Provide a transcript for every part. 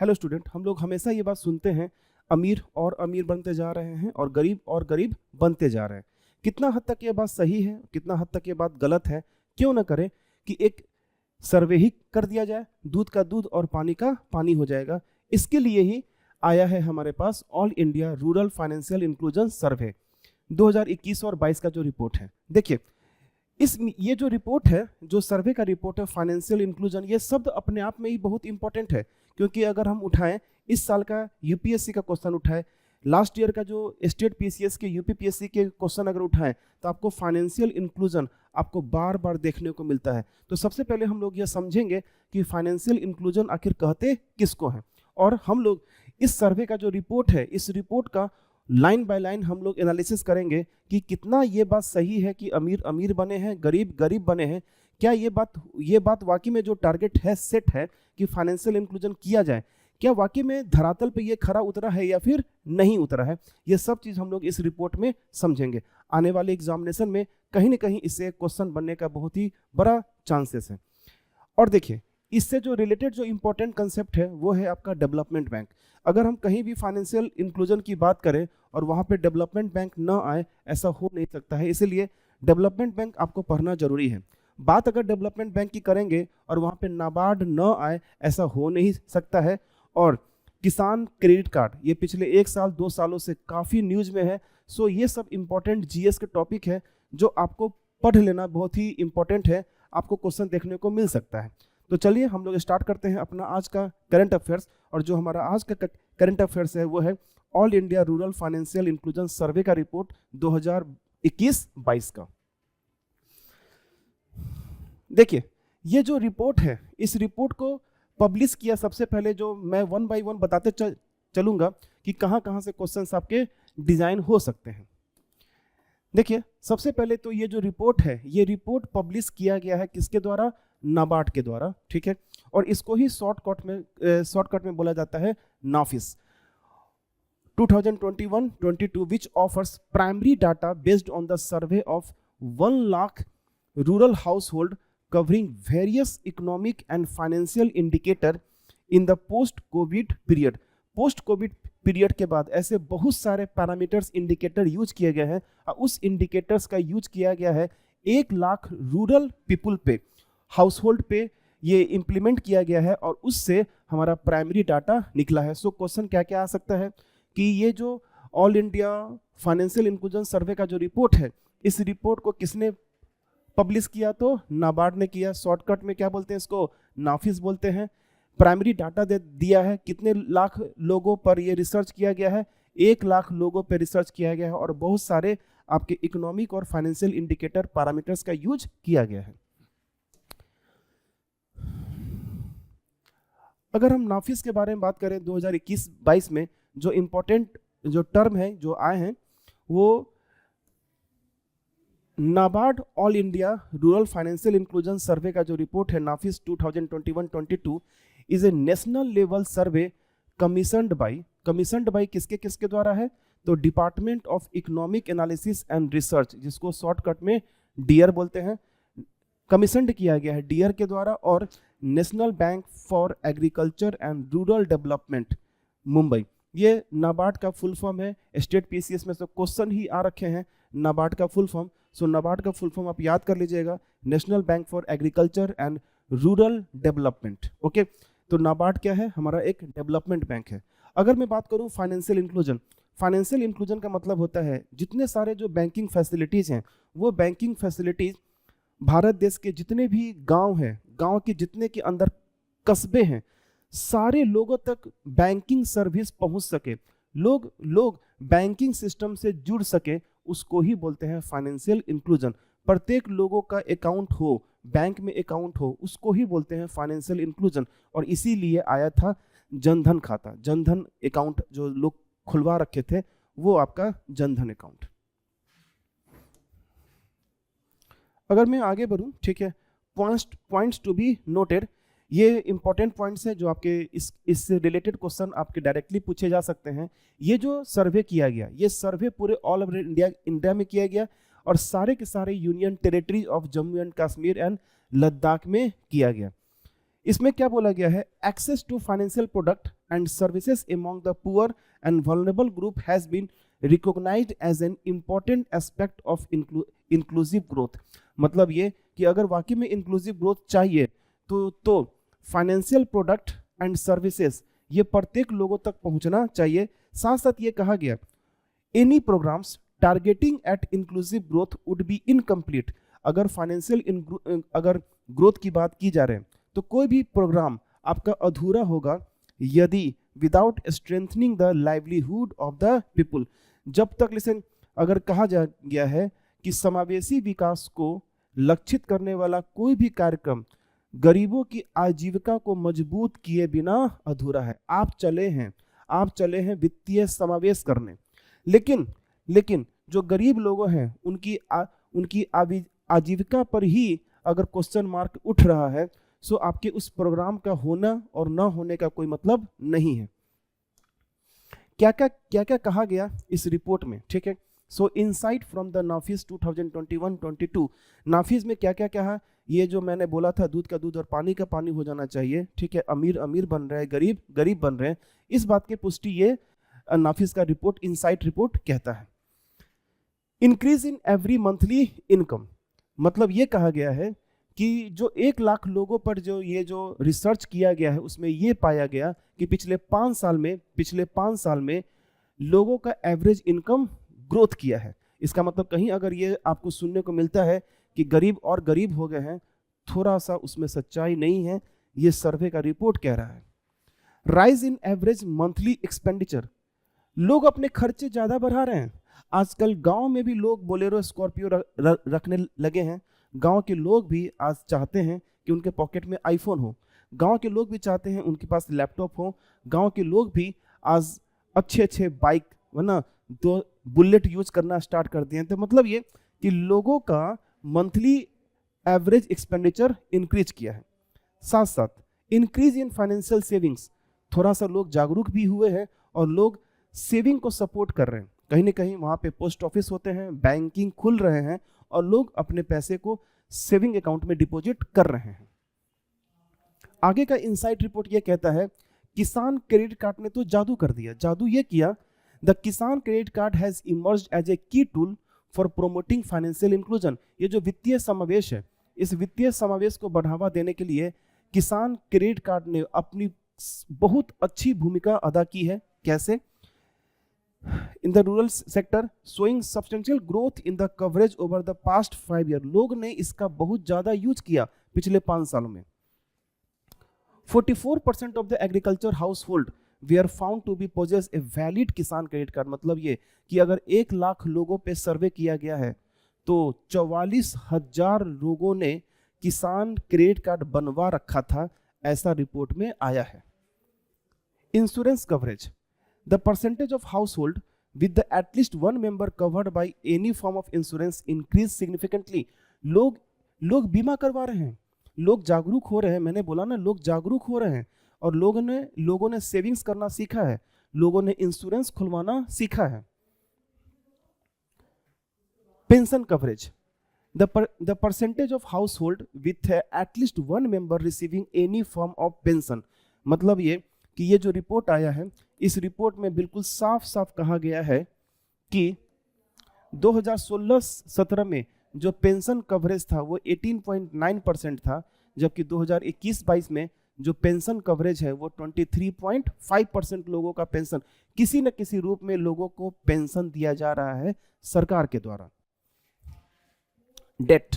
Hello student, हम लोग हमेशा ये बात सुनते हैं, अमीर और अमीर बनते जा रहे हैं और गरीब बनते जा रहे हैं। कितना हद तक ये बात सही है, कितना हद तक ये बात गलत है, क्यों ना करें कि एक सर्वे ही कर दिया जाए, दूध का दूध और पानी का पानी हो जाएगा। इसके लिए ही आया है हमारे पास all India rural financial inclusion survey 2021 और 22 का जो रिपोर्ट है। देखिए, ये जो रिपोर्ट है, जो सर्वे का रिपोर्ट है फाइनेंशियल इंक्लूजन, ये शब्द अपने आप में ही बहुत इंपॉर्टेंट है। क्योंकि अगर हम उठाएं, इस साल का यूपीएससी का क्वेश्चन उठाएं, लास्ट ईयर का जो स्टेट पीसीएस के यूपीपीएससी के क्वेश्चन अगर उठाएं, तो आपको फाइनेंशियल इंक्लूजन आपको बार बार देखने को मिलता है। तो सबसे पहले हम लोग यह समझेंगे कि फाइनेंशियल इंक्लूजन आखिर कहते किसको है, और हम लोग इस सर्वे का जो रिपोर्ट है, इस रिपोर्ट का लाइन बाय लाइन हम लोग एनालिसिस करेंगे कि कितना ये बात सही है कि अमीर अमीर बने हैं, गरीब गरीब बने हैं। क्या ये बात वाकई में जो टारगेट है, सेट है कि फाइनेंशियल इंक्लूजन किया जाए, क्या वाकई में धरातल पे ये खरा उतरा है या फिर नहीं उतरा है, ये सब चीज़ हम लोग इस रिपोर्ट में समझेंगे। आने वाले एग्जामिनेशन में कहीं ना कहीं इससे क्वेश्चन बनने का बहुत ही बड़ा चांसेस है। और देखिए, इससे जो रिलेटेड जो इंपॉर्टेंट कंसेप्ट है वो है आपका डेवलपमेंट बैंक। अगर हम कहीं भी फाइनेंशियल इंक्लूजन की बात करें और वहाँ पे डेवलपमेंट बैंक ना आए, ऐसा हो नहीं सकता है। इसीलिए डेवलपमेंट बैंक आपको पढ़ना जरूरी है। बात अगर डेवलपमेंट बैंक की करेंगे और वहाँ पे नाबार्ड ना आए, ऐसा हो नहीं सकता है। और किसान क्रेडिट कार्ड, ये पिछले 1 साल 2 सालों से काफ़ी न्यूज़ में है। सो ये सब इंपॉर्टेंट जीएस के टॉपिक है जो आपको पढ़ लेना बहुत ही इंपॉर्टेंट है, आपको क्वेश्चन देखने को मिल सकता है। तो चलिए हम लोग स्टार्ट करते हैं अपना आज का करंट अफेयर्स। और जो हमारा आज का करंट अफेयर्स है वो है all India rural financial inclusion survey का रिपोर्ट 2021-22 का। देखिए, ये जो रिपोर्ट है, इस रिपोर्ट को पब्लिश किया सबसे पहले, जो मैं वन बाय वन बताते चलूंगा कि कहाँ कहाँ से क्वेश्चंस आपके डिजाइन हो सकते हैं। देखिए, सबसे पहले तो ये जो रिपोर्ट है, ये रिपोर्ट पब्लिश किया गया है किसके द्वारा? नाबार्ड के द्वारा, ठीक है। और इसको ही शॉर्टकट में बोला जाता है NAFIS. 2021-22 which offers primary data based on the survey of 1 lakh rural household covering various economic and financial indicator in the post-COVID period। post-COVID period के बाद ऐसे बहुत सारे पैरामीटर्स, इंडिकेटर यूज किए गए हैं, और उस इंडिकेटर्स का यूज किया गया है 1 लाख रूरल पीपुल पे, हाउस होल्ड पे ये इम्प्लीमेंट किया गया है, और उससे हमारा प्राइमरी डाटा निकला है। सो क्वेश्चन क्या क्या आ सकता है कि ये जो all India financial inclusion survey का जो रिपोर्ट है, इस रिपोर्ट को किसने पब्लिश किया? तो नाबार्ड ने किया। शॉर्टकट में क्या बोलते हैं इसको? नाफिस बोलते हैं। प्राइमरी डाटा दिया है, कितने लाख लोगों पर ये रिसर्च किया गया है? 1 लाख लोगों पर रिसर्च किया गया है, और बहुत सारे आपके इकोनॉमिक और फाइनेंशियल इंडिकेटर पैरामीटर्स का यूज किया गया है। अगर हम नाफिस के बारे में बात करें, 2021-22 में जो इंपॉर्टेंट जो टर्म है जो आए हैं, वो NABARD all India rural financial inclusion survey का जो रिपोर्ट है NAFIS 2021-22 is a national level survey commissioned by किसके किसके द्वारा है? तो department of economic analysis and research, जिसको शॉर्टकट में डियर बोलते हैं, कमीशनड किया गया है डियर के द्वारा, और national bank for agriculture and rural development Mumbai. ये नाबार्ड का फुल फॉर्म है। स्टेट पीसीएस में से क्वेश्चन ही आ रखे हैं नाबार्ड का फुल फॉर्म। सो नाबार्ड का फुल फॉर्म आप याद कर लीजिएगा, national bank for agriculture and rural development. Okay, तो नाबार्ड क्या है? हमारा एक डेवलपमेंट बैंक है। अगर मैं बात करूं फाइनेंशियल इंक्लूजन का मतलब होता है जितने सारे जो बैंकिंग फैसिलिटीज हैं, वो बैंकिंग फैसिलिटीज भारत देश के जितने भी गांव हैं, गांव के जितने के अंदर कस्बे हैं, सारे लोगों तक बैंकिंग सर्विस पहुंच सके, लोग बैंकिंग सिस्टम से जुड़ सके, उसको ही बोलते हैं फाइनेंशियल इंक्लूजन। प्रत्येक लोगों का अकाउंट हो, बैंक में अकाउंट हो, उसको ही बोलते हैं फाइनेंशियल इंक्लूजन। और इसीलिए आया था जनधन खाता, जनधन अकाउंट जो लोग खुलवा रखे थे, वो आपका जनधन अकाउंट। अगर मैं आगे बढ़ूं, ठीक है, पॉइंट्स टू बी नोटेड, ये इंपॉर्टेंट पॉइंट्स हैं जो आपके इससे रिलेटेड क्वेश्चन आपके डायरेक्टली पूछे जा सकते हैं। ये जो सर्वे किया गया, ये सर्वे पूरे ऑल ओवर इंडिया में किया गया, और सारे के सारे union territory of Jammu and Kashmir and Ladakh में किया गया। इसमें क्या बोला गया है, access to financial product and services among the poor and vulnerable group has been recognised as an important aspect of inclusive growth. मतलब ये कि अगर वाकई में इंक्लूसिव ग्रोथ चाहिए तो फाइनेंशियल प्रोडक्ट एंड सर्विसेज ये प्रत्येक लोगों तक पहुंचना चाहिए। साथ साथ ये कहा गया, any programmes targeting at inclusive growth would be incomplete. अगर फाइनेंशियल अगर ग्रोथ की बात की जा रहे हैं तो कोई भी प्रोग्राम आपका अधूरा होगा यदि without strengthening the livelihood of the people. जब तक लिसन, अगर कहा जा गया है कि समावेशी विकास को लक्षित करने वाला कोई भी कार्यक्रम गरीबों की आजीविका को मजबूत किए बिना अधूरा है। आप चले हैं वित्तीय समावेश करने, लेकिन जो गरीब लोग हैं उनकी आजीविका पर ही अगर क्वेश्चन मार्क उठ रहा है, सो आपके उस प्रोग्राम का होना और ना होने का कोई मतलब नहीं है। क्या क्या कहा गया इस रिपोर्ट में, ठीक है। सो insight from the Nafis 2021-22, Nafis में क्या क्या कहा, ये जो मैंने बोला था दूध का दूध और पानी का पानी हो जाना चाहिए, ठीक है। अमीर अमीर बन रहे हैं, गरीब गरीब बन रहे हैं, इस बात की पुष्टि ये नाफिस का रिपोर्ट, इनसाइट रिपोर्ट कहता है। Increase in every monthly income, मतलब ये कहा गया है कि जो 1 लाख लोगों पर जो रिसर्च किया गया है उसमें ये पाया गया कि पिछले 5 साल में लोगों का एवरेज इनकम ग्रोथ किया है। इसका मतलब कहीं अगर ये आपको सुनने को मिलता है कि गरीब और गरीब हो गए हैं, थोड़ा सा उसमें सच्चाई नहीं है, ये सर्वे का रिपोर्ट कह रहा है। Rise in average monthly expenditure, लोग अपने खर्चे ज्यादा बढ़ा रहे हैं। आजकल गांव में भी लोग बोलेरो स्कॉर्पियो रखने लगे हैं। गांव के लोग भी आज चाहते हैं कि उनके पॉकेट में आईफोन हो, गांव के लोग भी चाहते हैं उनके पास लैपटॉप हो, गांव के लोग भी आज अच्छे बाइक वरना 2 बुलेट यूज करना स्टार्ट कर दिए हैं। तो मतलब ये कि लोगों का मंथली एवरेज एक्सपेंडिचर इंक्रीज किया है। साथ साथ इंक्रीज इन फाइनेंशियल सेविंग्स, थोड़ा सा लोग जागरूक भी हुए हैं और लोग सेविंग को सपोर्ट कर रहे हैं। कहीं ना कहीं वहाँ पे पोस्ट ऑफिस होते हैं, बैंकिंग खुल रहे हैं और लोग अपने पैसे को सेविंग अकाउंट में डिपॉजिट कर रहे हैं। आगे का इनसाइट रिपोर्ट ये कहता है, किसान क्रेडिट कार्ड ने तो जादू कर दिया, जादू ये किया। The Kisan credit card has emerged as a key tool for promoting financial inclusion. ये जो वित्तीय समावेश है, इस वित्तीय समावेश को बढ़ावा देने के लिए किसान क्रेडिट कार्ड ने अपनी बहुत अच्छी भूमिका अदा की है। कैसे? In the rural sector showing substantial growth in the coverage over the past 5 year, लोग ने इसका बहुत ज्यादा यूज किया पिछले 5 सालों में। 44% of the agriculture household were found to be possess a valid Kisan credit card. मतलब ये कि अगर 1 लाख लोगों पे सर्वे किया गया है तो 44,000 लोगों ने किसान क्रेडिट कार्ड बनवा रखा था, ऐसा रिपोर्ट में आया है। Insurance coverage, the percentage of household with the at least one member covered by any form of insurance increased significantly। लोग बीमा करवा रहे हैं, लोग जागरूक हो रहे हैं। मैंने बोला ना, लोग जागरूक हो रहे हैं और लोगों ने सेविंग्स करना सीखा है, लोगों ने इंश्योरेंस खुलवाना सीखा है। Pension coverage, the percentage of household with at least one member receiving any form of pension। मतलब ये कि ये जो रिपोर्ट आया है, इस रिपोर्ट में बिल्कुल साफ साफ कहा गया है कि 2016-17 में जो पेंशन कवरेज था वो 18.9% था, जबकि 2021-22 में जो पेंशन कवरेज है वो 23.5% लोगों का पेंशन, किसी न किसी रूप में लोगों को पेंशन दिया जा रहा है सरकार के द्वारा। डेट,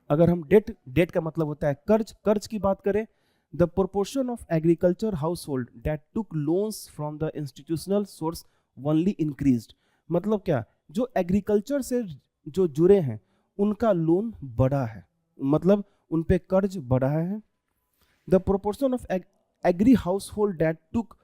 अगर हम डेट का मतलब होता है कर्ज की बात करें, the proportion of agriculture household that took loans from the institutional source only increased। मतलब क्या, जो एग्रीकल्चर से जो जुड़े हैं उनका लोन बढ़ा है, मतलब उन पे कर्ज बढ़ा है। the proportion of agri household that took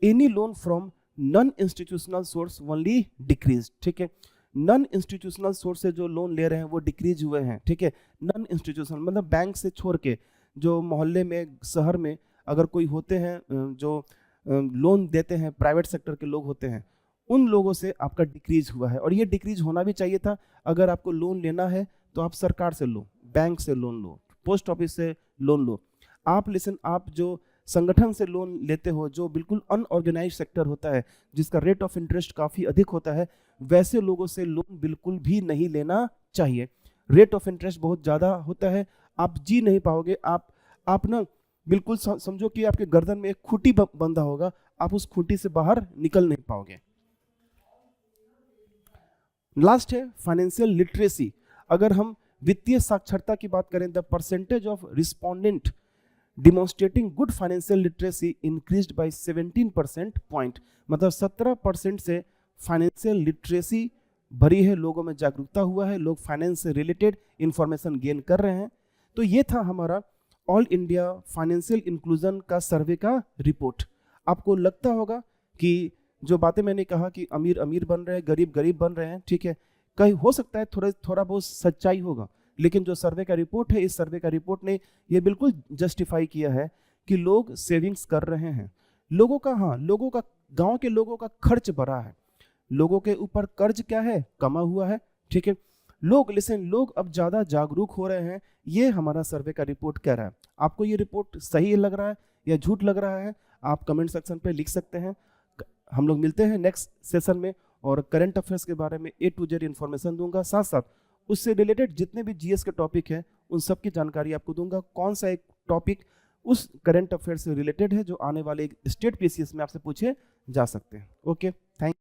any loan from non institutional source only decreased। ठीक है, नॉन इंस्टीट्यूशनल सोर्स से जो लोन ले रहे हैं वो डिक्रीज हुए हैं। ठीक है, नॉन इंस्टीट्यूशनल मतलब बैंक से छोड़ के जो मोहल्ले में, शहर में अगर कोई होते हैं जो लोन देते हैं, प्राइवेट सेक्टर के लोग होते हैं, उन लोगों से आपका डिक्रीज हुआ है। और ये डिक्रीज होना भी चाहिए था। अगर आपको लोन लेना है तो आप सरकार से लो, बैंक से लोन लो, पोस्ट ऑफिस से लोन लो। आप जो संगठन से लोन लेते हो, जो बिल्कुल अनऑर्गेनाइज सेक्टर होता है, जिसका रेट ऑफ इंटरेस्ट काफ़ी अधिक होता है, वैसे लोगों से लोन बिल्कुल भी नहीं लेना चाहिए। रेट ऑफ इंटरेस्ट बहुत ज़्यादा होता है, आप जी नहीं पाओगे। आप ना बिल्कुल समझो कि आपके गर्दन में एक खूंटी बंधा होगा, आप उस खूंटी से बाहर निकल नहीं पाओगे। लास्ट है फाइनेंशियल लिटरेसी। अगर हम वित्तीय साक्षरता की बात करें, the percentage of respondent demonstrating good financial literacy increased by 17% point, मतलब 17% से फाइनेंशियल लिटरेसी भरी है, लोगों में जागरूकता हुआ है, लोग फाइनेंस से रिलेटेड इंफॉर्मेशन गेन कर रहे हैं। तो ये था हमारा ऑल इंडिया फाइनेंशियल इंक्लूजन का सर्वे का रिपोर्ट। आपको लगता होगा कि जो बातें मैंने कहा कि अमीर अमीर बन रहे हैं, गरीब गरीब बन रहे हैं, ठीक है, कहीं हो सकता है थोड़ा बहुत सच्चाई होगा, लेकिन जो सर्वे का रिपोर्ट है, इस सर्वे का रिपोर्ट ने ये बिल्कुल जस्टिफाई किया है कि लोग सेविंग्स कर रहे हैं। लोगों का गांव के लोगों का खर्च बढ़ा है, लोगों के ऊपर कर्ज क्या है, कमा हुआ है, ठीक है। लोग अब ज़्यादा जागरूक हो रहे हैं, ये हमारा सर्वे का रिपोर्ट कह रहा है। आपको ये रिपोर्ट सही लग रहा है या झूठ लग रहा है, आप कमेंट सेक्शन पे लिख सकते हैं। हम लोग मिलते हैं नेक्स्ट सेशन में और करंट अफेयर्स के बारे में A to Z इन्फॉर्मेशन दूंगा, साथ साथ उससे रिलेटेड जितने भी GS के टॉपिक हैं उन सब की जानकारी आपको दूंगा। कौन सा एक टॉपिक उस करंट अफेयर से रिलेटेड है जो आने वाले स्टेट PCS में आपसे पूछे जा सकते हैं। Okay, thank